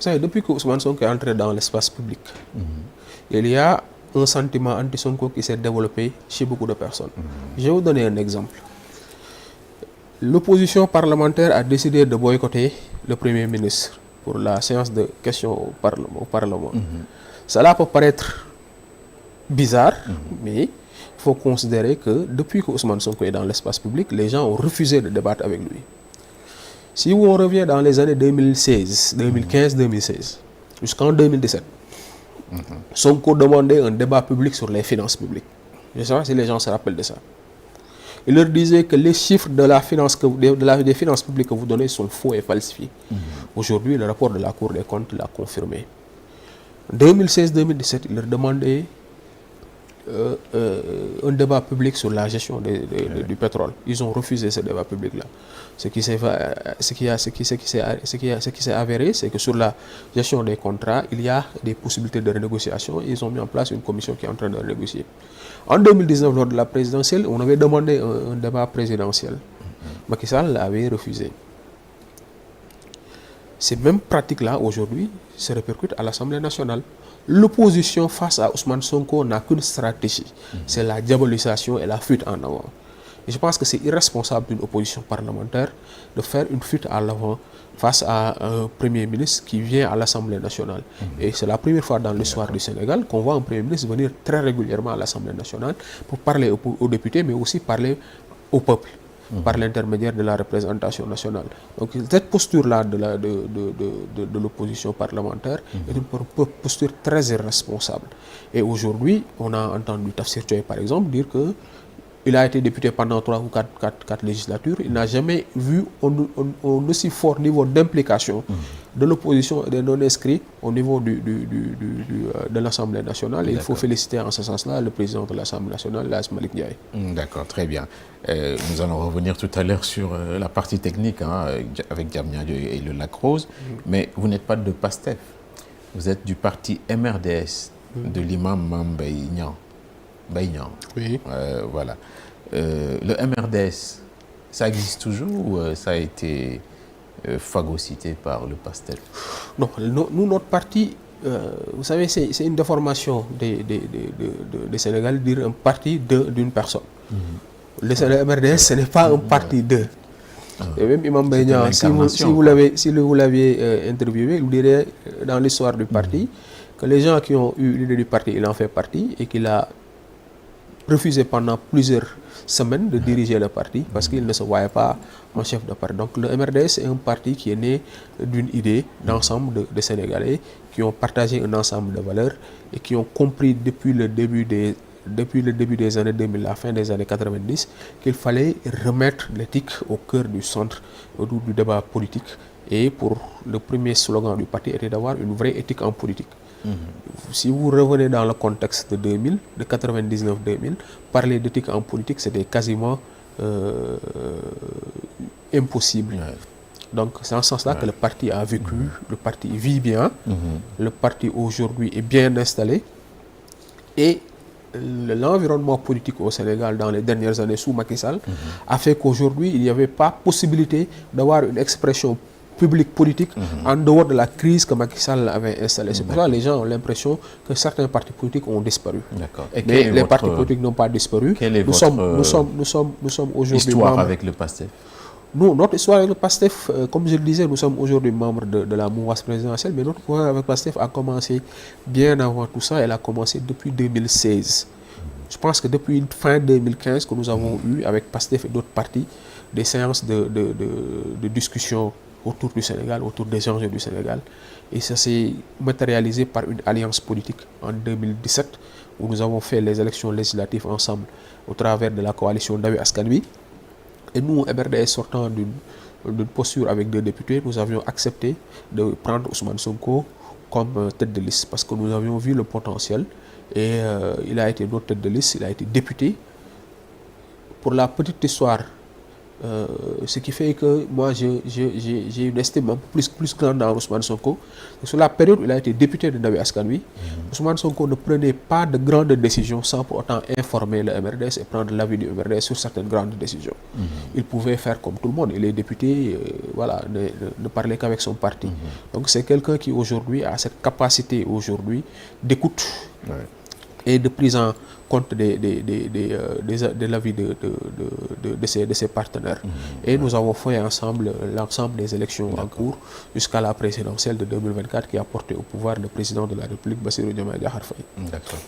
savez, depuis que Ousmane Sonko est entré dans l'espace public, il y a un sentiment anti-Sonko qui s'est développé chez beaucoup de personnes. Je vais vous donner un exemple. L'opposition parlementaire a décidé de boycotter le Premier ministre pour la séance de questions au Parlement. Cela peut paraître bizarre, mais il faut considérer que depuis que Ousmane Sonko est dans l'espace public, les gens ont refusé de débattre avec lui. Si on revient dans les années 2016, 2015, 2016, jusqu'en 2017, Sonko demandait un débat public sur les finances publiques. Je ne sais pas si les gens se rappellent de ça. Il leur disait que les chiffres de la finance des finances publiques que vous donnez sont faux et falsifiés. Aujourd'hui, le rapport de la Cour des comptes l'a confirmé. En 2016-2017, il leur demandait un débat public sur la gestion du pétrole. Ils ont refusé ce débat public-là. Ce qui s'est avéré, c'est que sur la gestion des contrats, il y a des possibilités de renégociation. Ils ont mis en place une commission qui est en train de renégocier. En 2019, lors de la présidentielle, on avait demandé un débat présidentiel. Macky Sall l'avait refusé. Ces mêmes pratiques-là, aujourd'hui, se répercutent à l'Assemblée nationale. L'opposition face à Ousmane Sonko n'a qu'une stratégie. C'est la diabolisation et la fuite en avant. Et je pense que c'est irresponsable d'une opposition parlementaire de faire une fuite en avant face à un Premier ministre qui vient à l'Assemblée nationale. Et c'est la première fois dans l'histoire du Sénégal qu'on voit un Premier ministre venir très régulièrement à l'Assemblée nationale pour parler aux députés, mais aussi parler au peuple, par l'intermédiaire de la représentation nationale. Donc cette posture-là de l'opposition parlementaire est une posture très irresponsable. Et aujourd'hui, on a entendu Tafsir Thioye, par exemple, dire que il a été député pendant 3 ou 4 législatures. Il n'a jamais vu un aussi fort niveau d'implication de l'opposition et des non-inscrits au niveau de l'Assemblée nationale. Et il faut féliciter en ce sens-là le président de l'Assemblée nationale, El Hadji Malick Ndiaye. D'accord, très bien. Nous allons revenir tout à l'heure sur la partie technique avec Diamniadio et le Lac Rose. Mais vous n'êtes pas de PASTEF. Vous êtes du parti MRDS de l'imam Mame Mbaye Niang. Oui. Voilà. Le MRDS, ça existe toujours ou ça a été phagocyté par le PASTEF? Non, nous, notre parti, vous savez, c'est une déformation des Sénégalais de dire un parti d'une personne. Le MRDS, ce n'est pas un parti d'eux. Et même Imam Mbaye Niang, si vous l'aviez interviewé, il vous dirait dans l'histoire du parti que les gens qui ont eu l'idée du parti, il en fait partie et qu'il a refusé pendant plusieurs semaines de diriger le parti parce qu'il ne se voyait pas en chef de parti. Donc le MRDS est un parti qui est né d'une idée d'ensemble de Sénégalais qui ont partagé un ensemble de valeurs et qui ont compris depuis le début des années 2000, la fin des années 90, qu'il fallait remettre l'éthique au cœur du centre du débat politique. Et pour le premier slogan du parti était d'avoir une vraie éthique en politique. Si vous revenez dans le contexte de 2000, de 99-2000, parler d'éthique en politique, c'était quasiment impossible. Donc c'est en ce sens-là que le parti a vécu, le parti vit bien, le parti aujourd'hui est bien installé et l'environnement politique au Sénégal dans les dernières années sous Macky Sall a fait qu'aujourd'hui il n'y avait pas possibilité d'avoir une expression public politique en dehors de la crise que Macky Sall avait installée. C'est pour ça que les gens ont l'impression que certains partis politiques ont disparu. Mais les partis politiques n'ont pas disparu. Nous sommes aujourd'hui histoire avec le PASTEF? Nous, notre histoire avec le PASTEF, comme je le disais, nous sommes aujourd'hui membres de la mouvance présidentielle, mais notre histoire avec le PASTEF a commencé bien avant tout ça. Elle a commencé depuis 2016. Je pense que depuis fin 2015 que nous avons eu avec PASTEF et d'autres partis des séances de discussion autour du Sénégal, autour des enjeux du Sénégal. Et ça s'est matérialisé par une alliance politique en 2017 où nous avons fait les élections législatives ensemble au travers de la coalition Yewwi Askan Wi. Et nous, MRDS, sortant d'une posture avec 2 députés, nous avions accepté de prendre Ousmane Sonko comme tête de liste parce que nous avions vu le potentiel et il a été notre tête de liste, il a été député. Pour la petite histoire, Ce qui fait que moi, j'ai une estime un peu plus grande dans Ousmane Sonko. Sur la période où il a été député de Ndawi Askan Wi, Ousmane Sonko ne prenait pas de grandes décisions sans pour autant informer le MRDS et prendre l'avis du MRDS sur certaines grandes décisions. Il pouvait faire comme tout le monde. Il est député, voilà, ne parlait qu'avec son parti. Donc c'est quelqu'un qui aujourd'hui a cette capacité aujourd'hui d'écoute et de prise en compte de l'avis de ses partenaires. Et nous avons fait ensemble l'ensemble des élections en cours jusqu'à la présidentielle de 2024 qui a porté au pouvoir le président de la République, Bassirou Diomaye Diakhar Faye. D'accord.